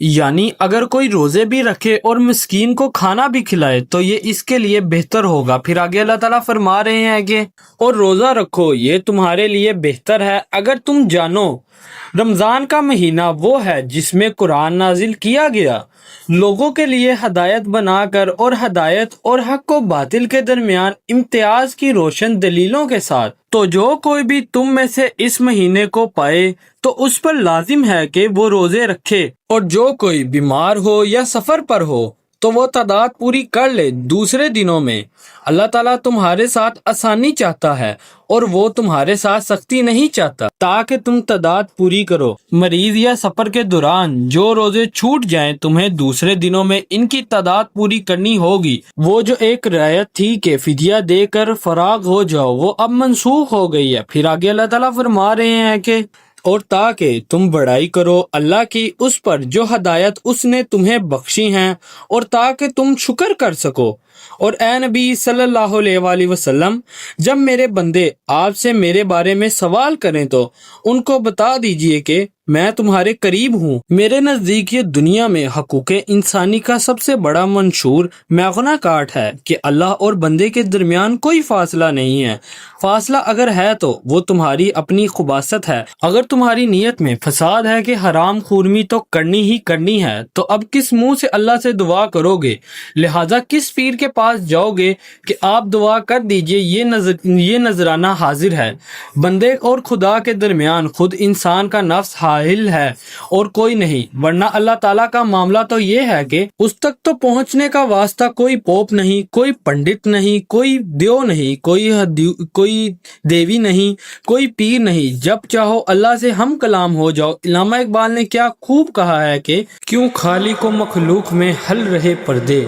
یعنی اگر کوئی روزے بھی رکھے اور مسکین کو کھانا بھی کھلائے تو یہ اس کے لیے بہتر ہوگا۔ پھر آگے اللہ تعالیٰ فرما رہے ہیں کہ اور روزہ رکھو یہ تمہارے لیے بہتر ہے اگر تم جانو رمضان کا مہینہ وہ ہے جس میں قرآن نازل کیا گیا لوگوں کے لیے ہدایت بنا کر اور ہدایت اور حق و باطل کے درمیان امتیاز کی روشن دلیلوں کے ساتھ، تو جو کوئی بھی تم میں سے اس مہینے کو پائے تو اس پر لازم ہے کہ وہ روزے رکھے، اور جو کوئی بیمار ہو یا سفر پر ہو تو وہ تعداد پوری کر لے دوسرے دنوں میں۔ اللہ تعالیٰ تمہارے ساتھ آسانی چاہتا ہے اور وہ تمہارے ساتھ سختی نہیں چاہتا تاکہ تم تعداد پوری کرو۔ مریض یا سفر کے دوران جو روزے چھوٹ جائیں تمہیں دوسرے دنوں میں ان کی تعداد پوری کرنی ہوگی۔ وہ جو ایک رعایت تھی کہ فدیہ دے کر فراغ ہو جاؤ وہ اب منسوخ ہو گئی ہے۔ پھر آگے اللہ تعالیٰ فرما رہے ہیں کہ اور تاکہ تم بڑائی کرو اللہ کی اس پر جو ہدایت اس نے تمہیں بخشی ہیں اور تاکہ تم شکر کر سکو۔ اور اے نبی صلی اللہ علیہ وآلہ وسلم جب میرے بندے آپ سے میرے بارے میں سوال کریں تو ان کو بتا دیجئے کہ میں تمہارے قریب ہوں۔ میرے نزدیک یہ دنیا میں حقوق انسانی کا سب سے بڑا منشور میغنا کاٹ ہے کہ اللہ اور بندے کے درمیان کوئی فاصلہ نہیں ہے۔ فاصلہ اگر ہے تو وہ تمہاری اپنی خباثت ہے۔ اگر تمہاری نیت میں فساد ہے کہ حرام خورمی تو کرنی ہی کرنی ہے تو اب کس منہ سے اللہ سے دعا کرو گے؟ لہٰذا کس پیر کے پاس جاؤ گے کہ آپ دعا کر دیجئے؟ یہ نذرانہ حاضر ہے۔ بندے اور خدا کے درمیان خود انسان کا نفس حائل ہے اور کوئی نہیں، ورنہ اللہ تعالیٰ کا معاملہ تو یہ ہے کہ اس تک تو پہنچنے کا واسطہ کوئی پوپ نہیں، کوئی پنڈت نہیں، کوئی دیو نہیں، کوئی دیوی نہیں، کوئی پیر نہیں، جب چاہو اللہ سے ہم کلام ہو جاؤ۔ علامہ اقبال نے کیا خوب کہا ہے کہ کیوں خالق و مخلوق میں حل رہے پردے،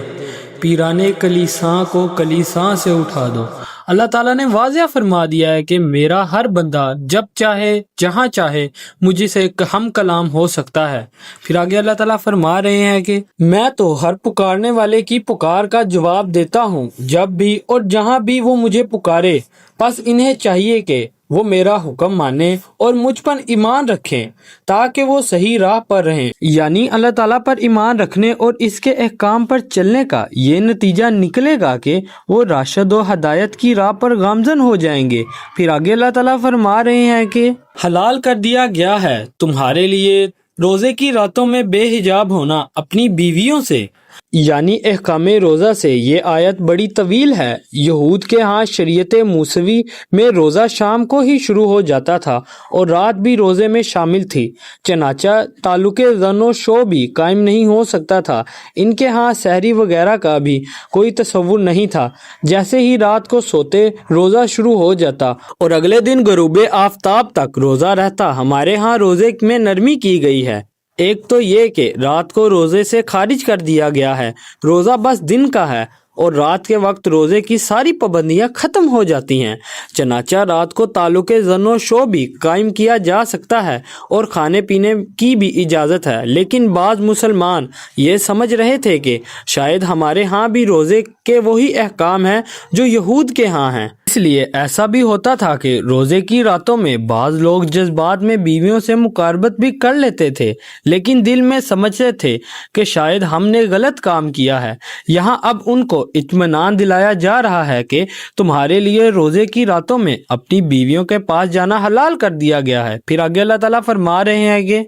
پیرانے کلیساں کو کلیساں سے اٹھا دو۔ اللہ تعالیٰ نے واضح فرما دیا ہے کہ میرا ہر بندہ جب چاہے جہاں چاہے مجھے سے ہم کلام ہو سکتا ہے۔ پھر آگے اللہ تعالیٰ فرما رہے ہیں کہ میں تو ہر پکارنے والے کی پکار کا جواب دیتا ہوں جب بھی اور جہاں بھی وہ مجھے پکارے، بس انہیں چاہیے کہ وہ میرا حکم مانیں اور مجھ پر ایمان رکھیں تاکہ وہ صحیح راہ پر رہیں۔ یعنی اللہ تعالیٰ پر ایمان رکھنے اور اس کے احکام پر چلنے کا یہ نتیجہ نکلے گا کہ وہ راشد و ہدایت کی راہ پر گامزن ہو جائیں گے۔ پھر آگے اللہ تعالیٰ فرما رہے ہیں کہ حلال کر دیا گیا ہے تمہارے لیے روزے کی راتوں میں بے حجاب ہونا اپنی بیویوں سے، یعنی احکام روزہ سے۔ یہ آیت بڑی طویل ہے۔ یہود کے ہاں شریعت موسوی میں روزہ شام کو ہی شروع ہو جاتا تھا اور رات بھی روزے میں شامل تھی، چنانچہ تعلق زن و شو بھی قائم نہیں ہو سکتا تھا۔ ان کے ہاں سحری وغیرہ کا بھی کوئی تصور نہیں تھا۔ جیسے ہی رات کو سوتے روزہ شروع ہو جاتا اور اگلے دن غروب آفتاب تک روزہ رہتا۔ ہمارے ہاں روزے میں نرمی کی گئی ہے۔ ایک تو یہ کہ رات کو روزے سے خارج کر دیا گیا ہے، روزہ بس دن کا ہے اور رات کے وقت روزے کی ساری پابندیاں ختم ہو جاتی ہیں، چنانچہ رات کو تعلق زن و شو بھی قائم کیا جا سکتا ہے اور کھانے پینے کی بھی اجازت ہے۔ لیکن بعض مسلمان یہ سمجھ رہے تھے کہ شاید ہمارے ہاں بھی روزے کے وہی احکام ہیں جو یہود کے ہاں ہیں، اس لیے ایسا بھی ہوتا تھا کہ روزے کی راتوں میں بعض لوگ جذبات میں بیویوں سے مقاربت بھی کر لیتے تھے، لیکن دل میں سمجھتے تھے کہ شاید ہم نے غلط کام کیا ہے۔ یہاں اب ان کو اطمینان دلایا جا رہا ہے کہ تمہارے لیے روزے کی راتوں میں اپنی بیویوں کے پاس جانا حلال کر دیا گیا ہے۔ پھر آگے اللہ تعالیٰ فرما رہے ہیں کہ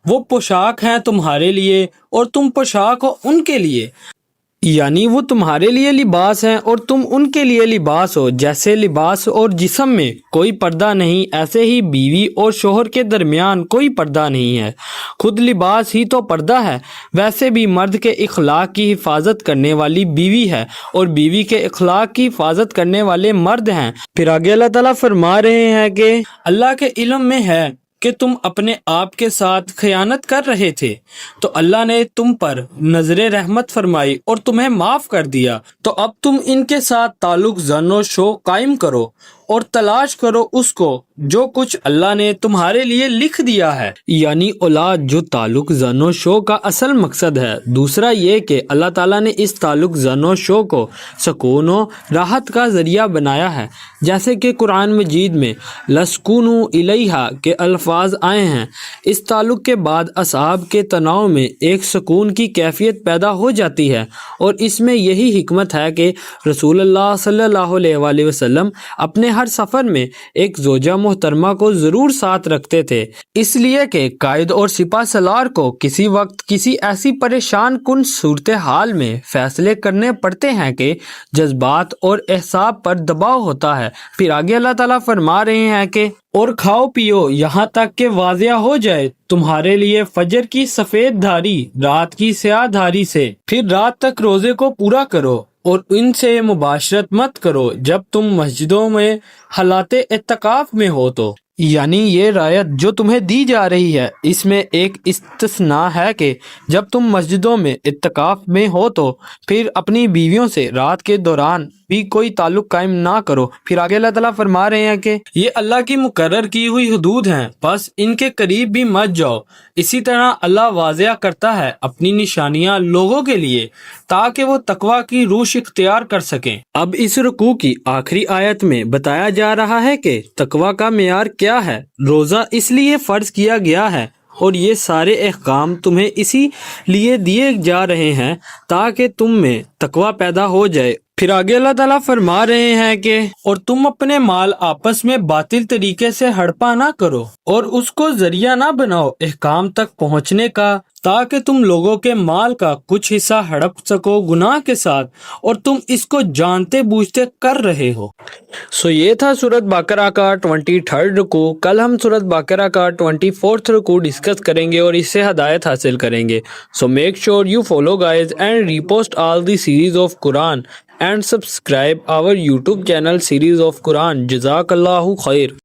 وہ پوشاک ہیں تمہارے لیے اور تم پوشاک ہو ان کے لیے، یعنی وہ تمہارے لیے لباس ہیں اور تم ان کے لیے لباس ہو۔ جیسے لباس اور جسم میں کوئی پردہ نہیں، ایسے ہی بیوی اور شوہر کے درمیان کوئی پردہ نہیں ہے، خود لباس ہی تو پردہ ہے۔ ویسے بھی مرد کے اخلاق کی حفاظت کرنے والی بیوی ہے اور بیوی کے اخلاق کی حفاظت کرنے والے مرد ہیں۔ پھر آگے اللہ تعالیٰ فرما رہے ہیں کہ اللہ کے علم میں ہے کہ تم اپنے آپ کے ساتھ خیانت کر رہے تھے تو اللہ نے تم پر نظر رحمت فرمائی اور تمہیں معاف کر دیا، تو اب تم ان کے ساتھ تعلق زن و شو قائم کرو اور تلاش کرو اس کو جو کچھ اللہ نے تمہارے لیے لکھ دیا ہے، یعنی اولاد جو تعلق زن و شو کا اصل مقصد ہے۔ دوسرا یہ کہ اللہ تعالیٰ نے اس تعلق زن و شو کو سکون و راحت کا ذریعہ بنایا ہے، جیسے کہ قرآن مجید میں لَسْكُنُوا إِلَيْهَا کے الفاظ آئے ہیں۔ اس تعلق کے بعد اصحاب کے تناؤ میں ایک سکون کی کیفیت پیدا ہو جاتی ہے، اور اس میں یہی حکمت ہے کہ رسول اللہ صلی اللہ علیہ وآلہ وسلم اپنے ہر سفر میں ایک زوجہ محترمہ کو ضرور ساتھ رکھتے تھے، اس لیے کہ قائد اور سپہ سالار کو کسی وقت کسی ایسی پریشان کن صورتحال میں فیصلے کرنے پڑتے ہیں کہ جذبات اور احساس پر دباؤ ہوتا ہے۔ پھر آگے اللہ تعالیٰ فرما رہے ہیں کہ اور کھاؤ پیو یہاں تک کہ واضح ہو جائے تمہارے لیے فجر کی سفید دھاری رات کی سیاہ دھاری سے، پھر رات تک روزے کو پورا کرو اور ان سے مباشرت مت کرو جب تم مسجدوں میں حالات اعتکاف میں ہو تو، یعنی یہ رعایت جو تمہیں دی جا رہی ہے اس میں ایک استثناء ہے کہ جب تم مسجدوں میں اعتکاف میں ہو تو پھر اپنی بیویوں سے رات کے دوران بھی کوئی تعلق قائم نہ کرو۔ پھر آگے اللہ تعالیٰ فرما رہے ہیں کہ یہ اللہ کی مقرر کی ہوئی حدود ہیں، بس ان کے قریب بھی مت جاؤ۔ اسی طرح اللہ واضح کرتا ہے اپنی نشانیاں لوگوں کے لیے تاکہ وہ تقوی کی روش اختیار کر سکیں۔ اب اس رکوع کی آخری آیت میں بتایا جا رہا ہے کہ تقوی کا معیار کیا ہے۔ روزہ اس لیے فرض کیا گیا ہے اور یہ سارے احکام تمہیں اسی لیے دیے جا رہے ہیں تاکہ تم میں تقوی پیدا ہو جائے۔ پھر آگے اللہ تعالیٰ فرما رہے ہیں کہ اور تم اپنے مال آپس میں باطل طریقے سے ہڑپا نہ کرو اور اس کو ذریعہ نہ بناؤ احکام تک پہنچنے کا، تاکہ تم لوگوں کے مال کا کچھ حصہ ہڑپ سکو گناہ کے ساتھ، اور تم اس کو جانتے بوجھتے کر رہے ہو۔ یہ تھا سورۃ بقرہ کا 23 رکوع۔ کل ہم سورۃ بقرہ کا 24 رکوع ڈسکس کریں گے اور اس سے ہدایت حاصل کریں گے۔ So make sure you follow guys and repost all the series of Quran and subscribe our YouTube channel series of Quran. جزاک اللہ خیر۔